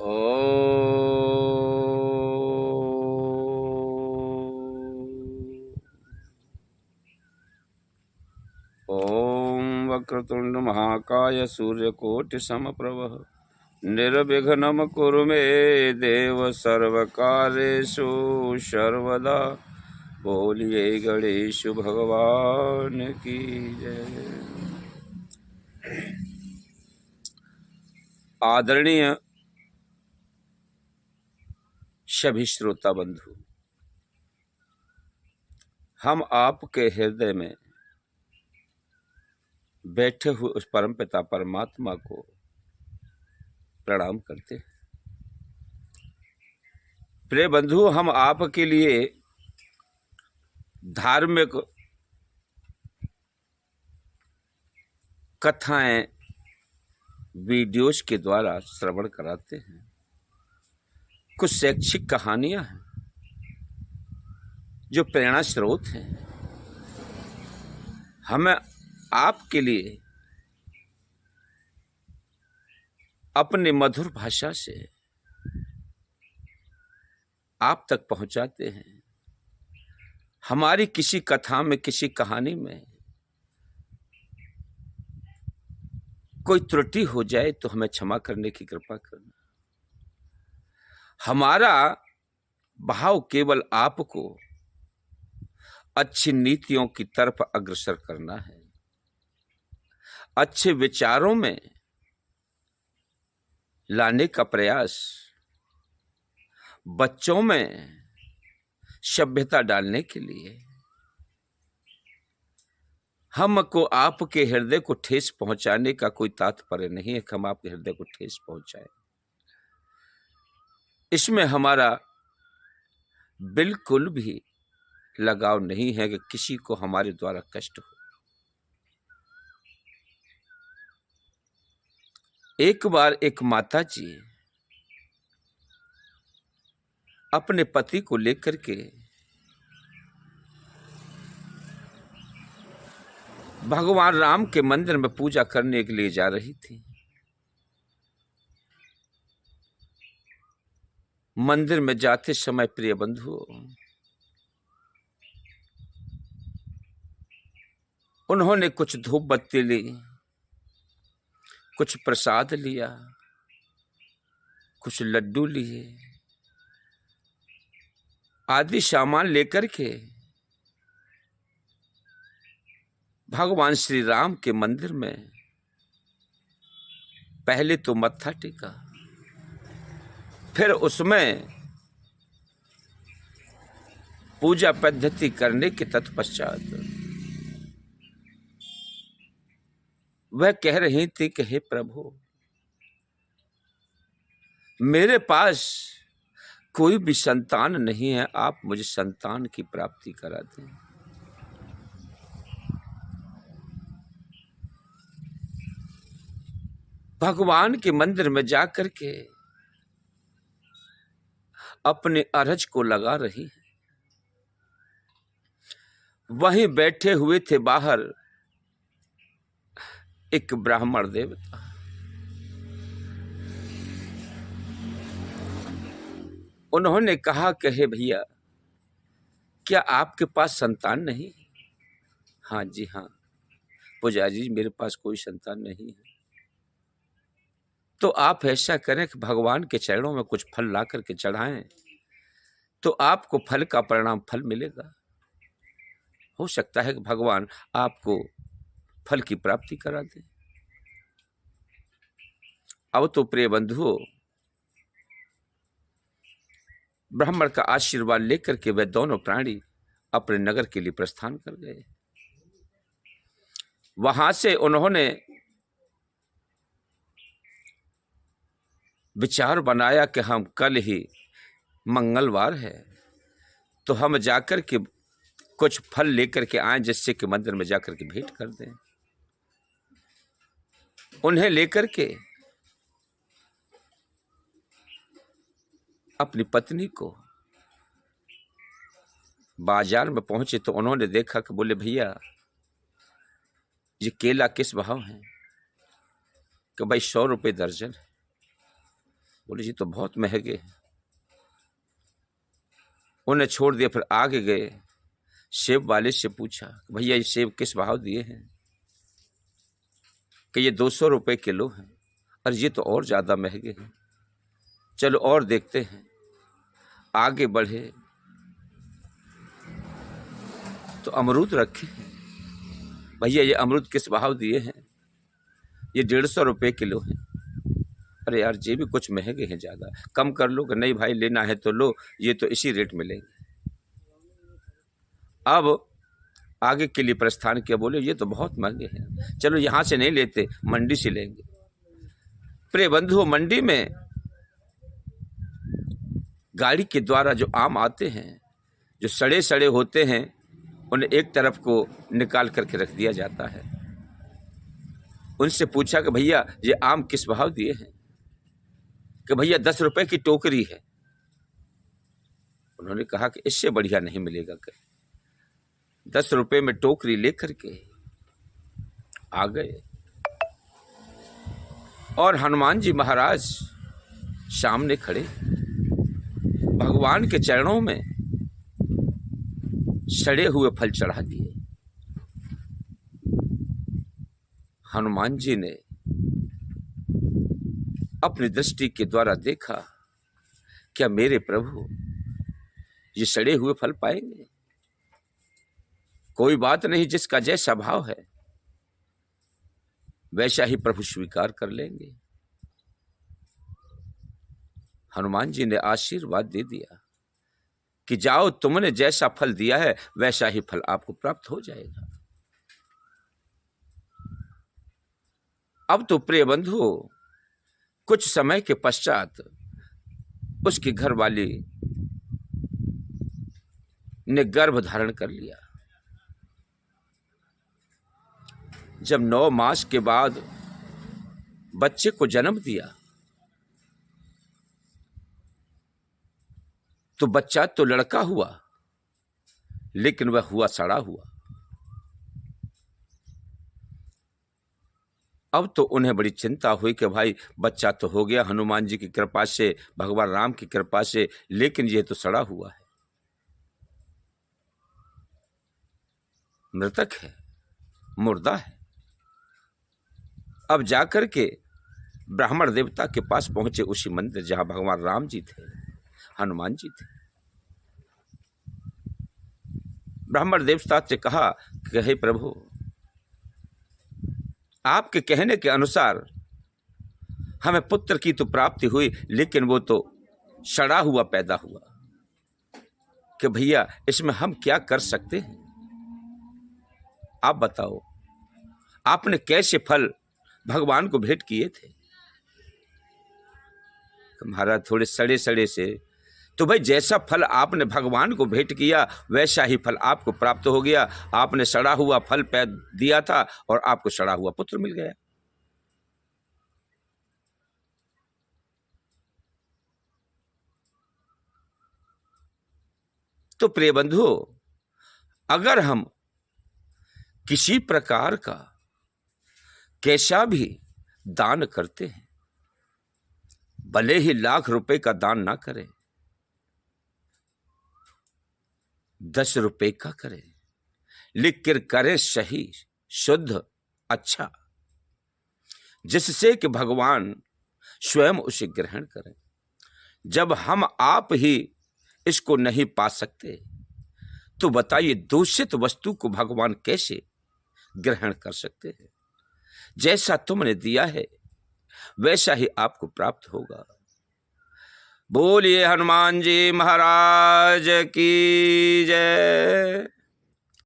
ओ ओम वक्रतुंड महाकाय सूर्यकोटि समप्रभ निर्विघ्नं कुरु मे देव सर्वकार्येषु सर्वदा। बोलिए गणेश भगवान की जय। आदरणीय सभी श्रोता बंधु, हम आपके हृदय में बैठे हुए उस परमपिता परमात्मा को प्रणाम करते हैं। प्रिय बंधु, हम आपके लिए धार्मिक कथाएं वीडियोस के द्वारा श्रवण कराते हैं। कुछ शैक्षिक कहानियां हैं जो प्रेरणा स्रोत हैं। हमें आपके लिए अपनी मधुर भाषा से आप तक पहुंचाते हैं। हमारी किसी कथा में, किसी कहानी में कोई त्रुटि हो जाए तो हमें क्षमा करने की कृपा करना। हमारा भाव केवल आपको अच्छी नीतियों की तरफ अग्रसर करना है, अच्छे विचारों में लाने का प्रयास, बच्चों में सभ्यता डालने के लिए। हमको आपके हृदय को ठेस पहुंचाने का कोई तात्पर्य नहीं है कि हम आपके हृदय को ठेस पहुंचाएं। इसमें हमारा बिल्कुल भी लगाव नहीं है कि किसी को हमारे द्वारा कष्ट हो। एक बार एक माता जी अपने पति को लेकर के भगवान राम के मंदिर में पूजा करने के लिए जा रही थी। मंदिर में जाते समय प्रिय बंधु, उन्होंने कुछ धूप बत्ती ली, कुछ प्रसाद लिया, कुछ लड्डू लिए, आदि सामान लेकर के भगवान श्री राम के मंदिर में पहले तो मत्था टेका, फिर उसमें पूजा पद्धति करने के तत्पश्चात वह कह रही थी कि हे प्रभु, मेरे पास कोई भी संतान नहीं है, आप मुझे संतान की प्राप्ति करा दें। भगवान के मंदिर में जाकर के अपने अरज को लगा रही है। वहीं बैठे हुए थे बाहर एक ब्राह्मण देवता। उन्होंने कहा कि हे भैया, क्या आपके पास संतान नहीं? हाँ जी हाँ पुजारी जी, मेरे पास कोई संतान नहीं है। तो आप ऐसा करें कि भगवान के चरणों में कुछ फल ला करके चढ़ाएं, तो आपको फल का परिणाम फल मिलेगा। हो सकता है कि भगवान आपको फल की प्राप्ति करा दे। अब तो प्रिय बंधुओं, ब्राह्मण का आशीर्वाद लेकर के वे दोनों प्राणी अपने नगर के लिए प्रस्थान कर गए। वहां से उन्होंने विचार बनाया कि हम कल ही मंगलवार है तो हम जाकर के कुछ फल लेकर के आए, जिससे कि मंदिर में जाकर के भेंट कर दें। उन्हें लेकर के अपनी पत्नी को बाजार में पहुंचे तो उन्होंने देखा कि बोले भैया, ये केला किस भाव है? कि भाई 100 रुपये दर्जन है। बोले जी तो बहुत महंगे हैं। उन्हें छोड़ दिया, फिर आगे गए, सेब वाले से पूछा भैया ये सेब किस भाव दिए हैं? कि ये 200 रुपये किलो हैं। और ये तो और ज़्यादा महंगे हैं, चलो और देखते हैं। आगे बढ़े तो अमरूद रखे हैं। भैया ये अमरूद किस भाव दिए हैं? ये 150 रुपये किलो हैं। अरे यार ये भी कुछ महंगे हैं, ज़्यादा कम कर लो। कि नहीं भाई लेना है तो लो, ये तो इसी रेट में लेंगे। अब आगे के लिए प्रस्थान किया, बोले ये तो बहुत महंगे हैं, चलो यहाँ से नहीं लेते, मंडी से लेंगे। प्रिय बंधुओं, मंडी में गाड़ी के द्वारा जो आम आते हैं, जो सड़े सड़े होते हैं, उन्हें एक तरफ को निकाल करके रख दिया जाता है। उनसे पूछा कि भैया ये आम किस भाव दिए हैं? कि भैया 10 रुपए की टोकरी है। उन्होंने कहा कि इससे बढ़िया नहीं मिलेगा। 10 रुपए में टोकरी लेकर के आ गए और हनुमान जी महाराज सामने खड़े, भगवान के चरणों में सड़े हुए फल चढ़ा दिए। हनुमान जी ने अपनी दृष्टि के द्वारा देखा, क्या मेरे प्रभु ये सड़े हुए फल पाएंगे? कोई बात नहीं, जिसका जैसा भाव है वैसा ही प्रभु स्वीकार कर लेंगे। हनुमान जी ने आशीर्वाद दे दिया कि जाओ, तुमने जैसा फल दिया है वैसा ही फल आपको प्राप्त हो जाएगा। अब तो प्रिय बंधु, कुछ समय के पश्चात उसकी घरवाली ने गर्भ धारण कर लिया। जब 9 मास के बाद बच्चे को जन्म दिया तो बच्चा तो लड़का हुआ, लेकिन वह हुआ सड़ा हुआ। अब तो उन्हें बड़ी चिंता हुई कि भाई बच्चा तो हो गया हनुमान जी की कृपा से, भगवान राम की कृपा से, लेकिन यह तो सड़ा हुआ है, मृतक है, मुर्दा है। अब जाकर के ब्राह्मण देवता के पास पहुंचे, उसी मंदिर जहां भगवान राम जी थे, हनुमान जी थे। ब्राह्मण देवता से कहा कि हे प्रभु, आपके कहने के अनुसार हमें पुत्र की तो प्राप्ति हुई, लेकिन वो तो सड़ा हुआ पैदा हुआ। कि भैया इसमें हम क्या कर सकते हैं, आप बताओ, आपने कैसे फल भगवान को भेंट किए थे? महाराज थोड़े सड़े सड़े से, तो भाई जैसा फल आपने भगवान को भेंट किया वैसा ही फल आपको प्राप्त हो गया। आपने सड़ा हुआ फल दिया था और आपको सड़ा हुआ पुत्र मिल गया। तो प्रिय बंधु, अगर हम किसी प्रकार का कैसा भी दान करते हैं, भले ही लाख रुपए का दान ना करें, 10 रुपए का करें, लेकिन करें सही, शुद्ध, अच्छा, जिससे कि भगवान स्वयं उसे ग्रहण करें। जब हम आप ही इसको नहीं पा सकते तो बताइए दूषित वस्तु को भगवान कैसे ग्रहण कर सकते हैं? जैसा तुमने दिया है वैसा ही आपको प्राप्त होगा। बोलिए हनुमान जी महाराज की जय।